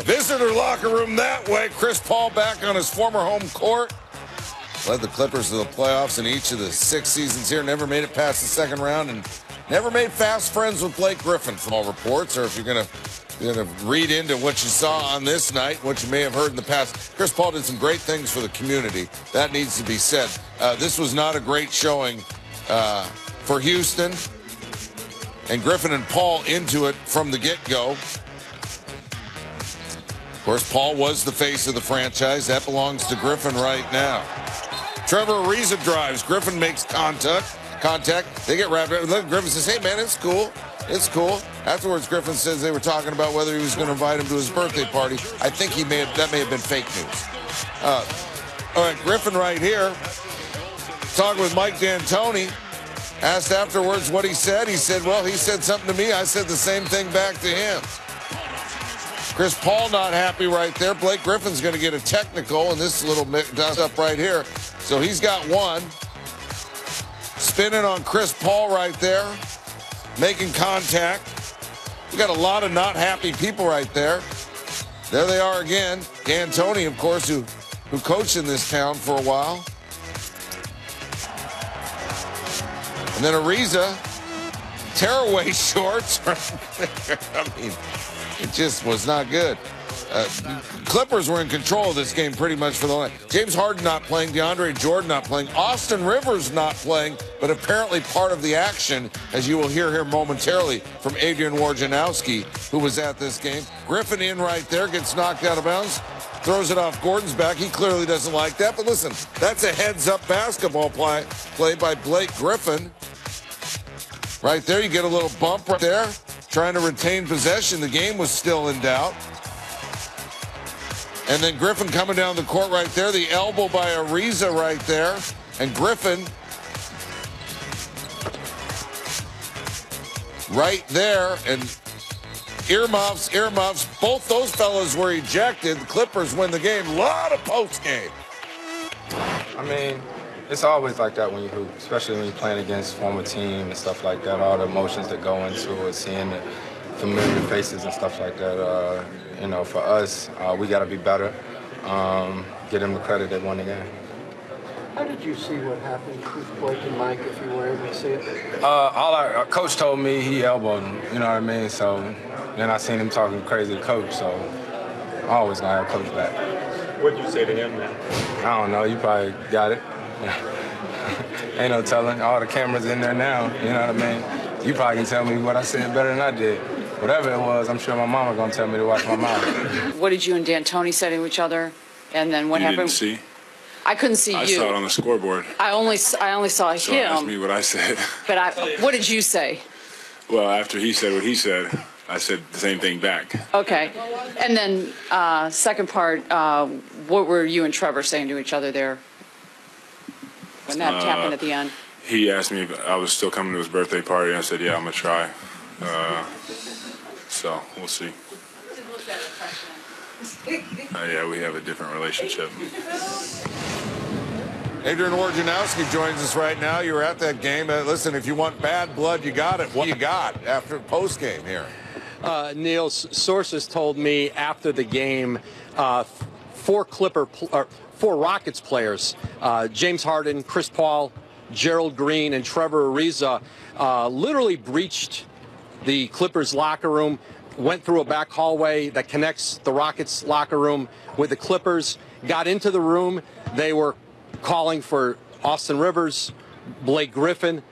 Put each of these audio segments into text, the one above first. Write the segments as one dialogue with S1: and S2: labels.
S1: Visitor locker room that way. Chris Paul back on his former home court. Led the Clippers to the playoffs in each of the 6 seasons here. Never made it past the second round and never made fast friends with Blake Griffin from all reports. Or if you're going to read into what you saw on this night, what you may have heard in the past, Chris Paul did some great things for the community. That needs to be said. This was not a great showing for Houston. And Griffin and Paul into it from the get-go. Of course, Paul was the face of the franchise. That belongs to Griffin right now. Trevor Ariza drives. Griffin makes contact. They get wrapped up. Griffin says, hey, man, it's cool. It's cool. Afterwards, Griffin says they were talking about whether he was going to invite him to his birthday party. I think that may have been fake news. All right, Griffin right here. Talking with Mike D'Antoni. Asked afterwards what he said. He said, well, he said something to me. I said the same thing back to him. Chris Paul not happy right there. Blake Griffin's going to get a technical, and this little dust up right here. So he's got one. Spinning on Chris Paul right there. Making contact. We got a lot of not happy people right there. There they are again. D'Antoni, of course, who coached in this town for a while. And then Ariza, tearaway shorts. I mean, it just was not good. Clippers were in control of this game pretty much for the line. James Harden not playing, DeAndre Jordan not playing, Austin Rivers not playing, but apparently part of the action, as you will hear here momentarily from Adrian Wojnarowski, who was at this game. Griffin in right there, gets knocked out of bounds, throws it off Gordon's back. He clearly doesn't like that, but listen, that's a heads-up basketball play by Blake Griffin. Right there, you get a little bump right there, trying to retain possession. The game was still in doubt. And then Griffin coming down the court right there. The elbow by Ariza right there. And Griffin right there. And earmuffs. Both those fellas were ejected. The Clippers win the game. A lot of post game.
S2: I mean, it's always like that when you hoop, especially when you're playing against former team and stuff like that. All the emotions that go into it, seeing the familiar faces and stuff like that. You know, for us, we got to be better. Get them the credit they won the game.
S3: How did you see what happened with Blake and Mike, if you were able to see it?
S2: Our coach told me he elbowed him, you know what I mean? So then I seen him talking crazy to coach, so I always gonna have coach back.
S4: What'd you say to him, man?
S2: I don't know, you probably got it. Ain't no telling. All the cameras in there now, you know what I mean? You probably can tell me what I said better than I did. Whatever it was, I'm sure my mama gonna tell me to watch my mouth.
S5: What did you and D'Antoni say to each other? And then what happened?
S4: You didn't see?
S5: I couldn't see you.
S4: I saw it on the scoreboard.
S5: I only saw
S4: So
S5: him.
S4: ask me what I said.
S5: But what did you say?
S4: Well, after he said what he said, I said the same thing back.
S5: Okay. And then second part, what were you and Trevor saying to each other there when that happened at the end?
S4: He asked me if I was still coming to his birthday party. I said, yeah, I'm going to try. So we'll see. Yeah, we have a different relationship.
S1: Adrian Wojnarowski joins us right now. You were at that game. Listen, if you want bad blood, you got it. What you got after post-game here?
S6: Neil, sources told me after the game, four Rockets players, James Harden, Chris Paul, Gerald Green, and Trevor Ariza, literally breached the Clippers locker room, went through a back hallway that connects the Rockets locker room with the Clippers, got into the room. They were calling for Austin Rivers, Blake Griffin.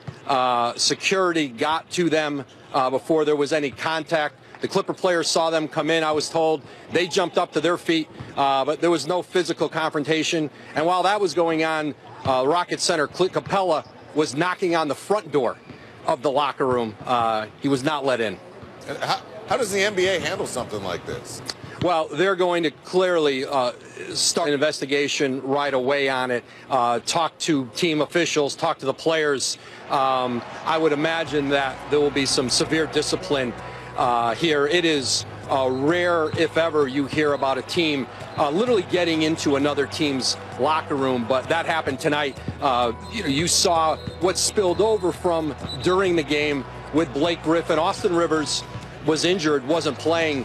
S6: Security got to them before there was any contact. The Clipper players saw them come in, I was told. They jumped up to their feet, but there was no physical confrontation. And while that was going on, Rocket Center, Clint Capella was knocking on the front door of the locker room. He was not let in.
S1: How does the NBA handle something like this?
S6: Well, they're going to clearly start an investigation right away on it, talk to team officials, talk to the players. I would imagine that there will be some severe discipline here. It is rare, if ever, you hear about a team literally getting into another team's locker room, but that happened tonight. You saw what spilled over from during the game with Blake Griffin. Austin Rivers was injured, wasn't playing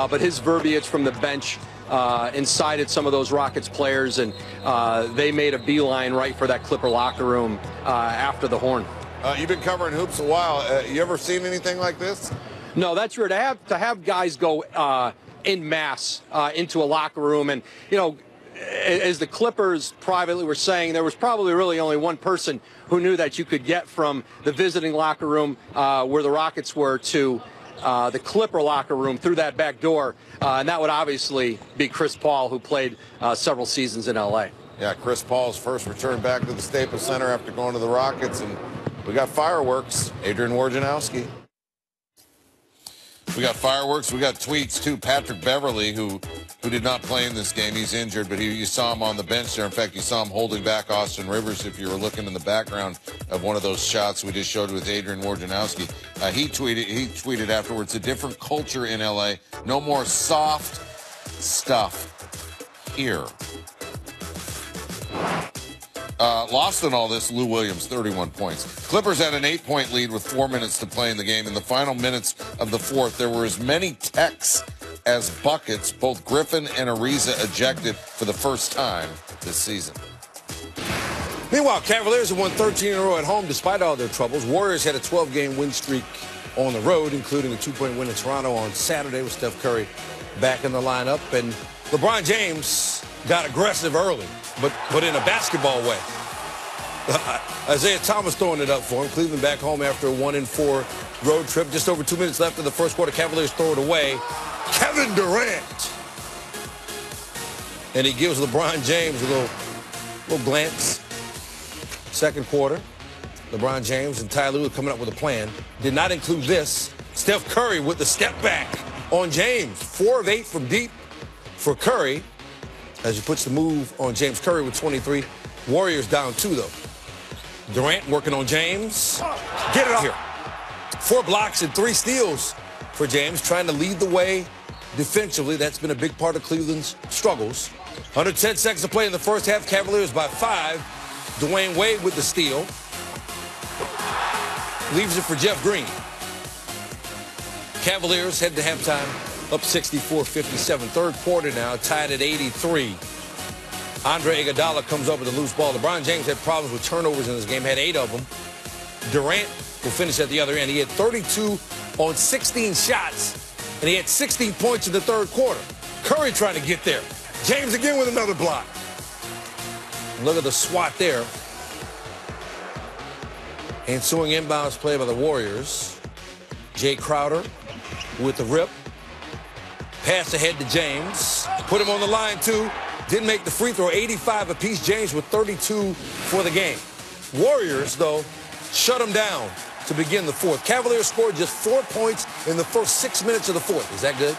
S6: but his verbiage from the bench incited some of those Rockets players, and they made a beeline right for that Clipper locker room after the horn.
S1: You've been covering hoops a while. You ever seen anything like this?
S6: No, that's weird. To have guys go en masse into a locker room, and as the Clippers privately were saying, there was probably really only one person who knew that you could get from the visiting locker room where the Rockets were to the Clipper locker room through that back door, and that would obviously be Chris Paul, who played several seasons in L.A.
S1: Yeah, Chris Paul's first return back to the Staples Center after going to the Rockets, and we got fireworks. Adrian Wojnarowski. We got fireworks. We got tweets, too. Patrick Beverley, who did not play in this game. He's injured, but you saw him on the bench there. In fact, you saw him holding back Austin Rivers if you were looking in the background of one of those shots we just showed with Adrian Wojnarowski. He tweeted afterwards, a different culture in L.A. No more soft stuff here. Lost in all this, Lou Williams, 31 points. Clippers had an 8-point lead with 4 minutes to play in the game. In the final minutes of the fourth, there were as many techs as buckets. Both Griffin and Ariza ejected for the first time this season.
S7: Meanwhile, Cavaliers have won 13 in a row at home despite all their troubles. Warriors had a 12-game win streak on the road, including a 2-point win in Toronto on Saturday with Steph Curry back in the lineup. And LeBron James got aggressive early, but in a basketball way. Isaiah Thomas throwing it up for him. Cleveland back home after a 1-4 road trip. Just over 2 minutes left in the first quarter. Cavaliers throw it away. Kevin Durant. And he gives LeBron James a little glance. Second quarter. LeBron James and Ty Lue coming up with a plan. Did not include this. Steph Curry with the step back on James. 4 of 8 from deep for Curry, as he puts the move on James. Curry with 23. Warriors down 2, though. Durant working on James. Get it up here. 4 blocks and 3 steals for James, trying to lead the way defensively. That's been a big part of Cleveland's struggles. Under 10 seconds to play in the first half. Cavaliers by 5. Dwayne Wade with the steal. Leaves it for Jeff Green. Cavaliers head to halftime up 64-57. Third quarter now, tied at 83. Andre Iguodala comes up with a loose ball. LeBron James had problems with turnovers in this game, had 8 of them. Durant will finish at the other end. He had 32 on 16 shots, and he had 16 points in the third quarter. Curry trying to get there. James again with another block. Look at the swat there. Ensuing inbounds play by the Warriors. Jay Crowder with the rip. Pass ahead to James. Put him on the line, too. Didn't make the free throw. 85 apiece. James with 32 for the game. Warriors, though, shut him down to begin the fourth. Cavaliers scored just 4 points in the first 6 minutes of the fourth. Is that good?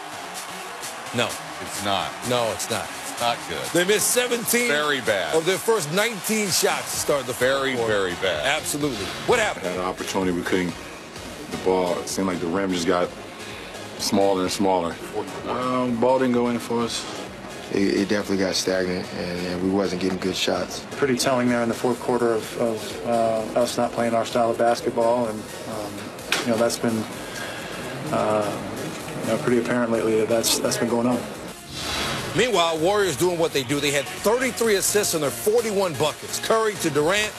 S7: No.
S1: It's not.
S7: No, it's not.
S1: It's not good.
S7: They missed 17
S1: very bad
S7: of their first 19 shots to start the fourth quarter.
S1: Very bad.
S7: Absolutely. What happened?
S4: Had an opportunity. We couldn't. The ball, it seemed like the rim just got smaller and smaller. Ball didn't go in for us.
S8: It definitely got stagnant, and we wasn't getting good shots.
S9: Pretty telling there in the fourth quarter of us not playing our style of basketball, and that's been pretty apparent lately. That's been going on.
S7: Meanwhile, Warriors doing what they do. They had 33 assists in their 41 buckets. Curry to Durant.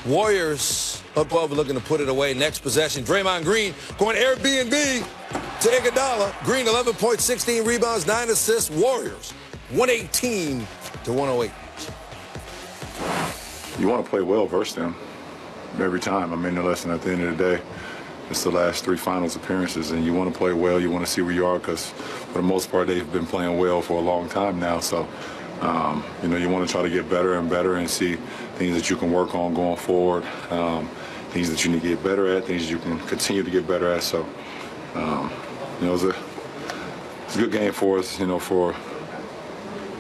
S7: Warriors up above looking to put it away. Next possession, Draymond Green going Airbnb to Iguodala. Green 11 points, 16 rebounds, 9 assists. Warriors 118 to 108.
S4: You want to play well versus them every time. I mean, listen, at the end of the day, it's the last 3 finals appearances, and you want to play well. You want to see where you are because, for the most part, they've been playing well for a long time now. So, you want to try to get better and better and see things that you can work on going forward, things that you need to get better at, things you can continue to get better at. So, it was a good game for us, for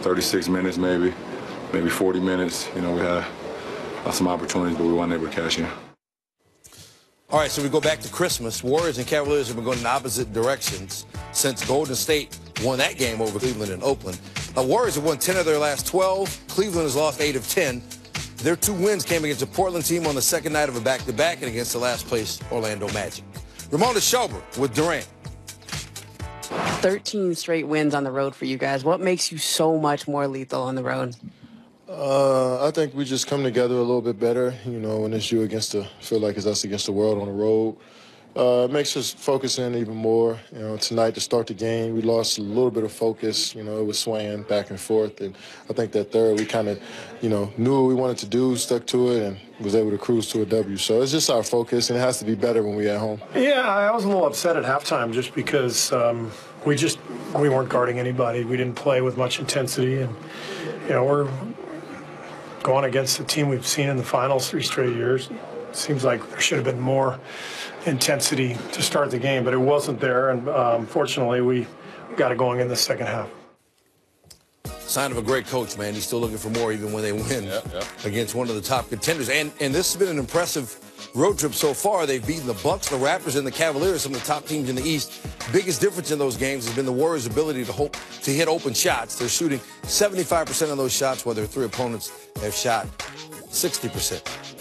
S4: 36 minutes maybe 40 minutes. We had some opportunities, but we weren't able to cash in.
S7: All right, so we go back to Christmas. Warriors and Cavaliers have been going in opposite directions since Golden State won that game over Cleveland and Oakland. Warriors have won 10 of their last 12. Cleveland has lost 8 of 10. Their 2 wins came against a Portland team on the second night of a back-to-back and against the last-place Orlando Magic. Ramona Shelburne with Durant.
S10: 13 straight wins on the road for you guys. What makes you so much more lethal on the road?
S11: I think we just come together a little bit better. You know, when it's you feel like it's us against the world on the road. It makes us focus in even more. You know, tonight to start the game, we lost a little bit of focus. You know, it was swaying back and forth. And I think that third, we kind of, you know, knew what we wanted to do, stuck to it, and was able to cruise to a W. So it's just our focus, and it has to be better when we're at home.
S12: Yeah, I was a little upset at halftime just because we weren't guarding anybody. We didn't play with much intensity. And, you know, we're going against a team we've seen in the finals 3 straight years. It seems like there should have been more intensity to start the game, but it wasn't there, and fortunately we got it going in the second half.
S7: Sign of a great coach, man. He's still looking for more even when they win against one of the top contenders. And this has been an impressive road trip so far. They've beaten the Bucks, the Raptors, and the Cavaliers, some of the top teams in the East. Biggest difference in those games has been the Warriors' ability to hit open shots. They're shooting 75% of those shots, where their 3 opponents have shot 60%.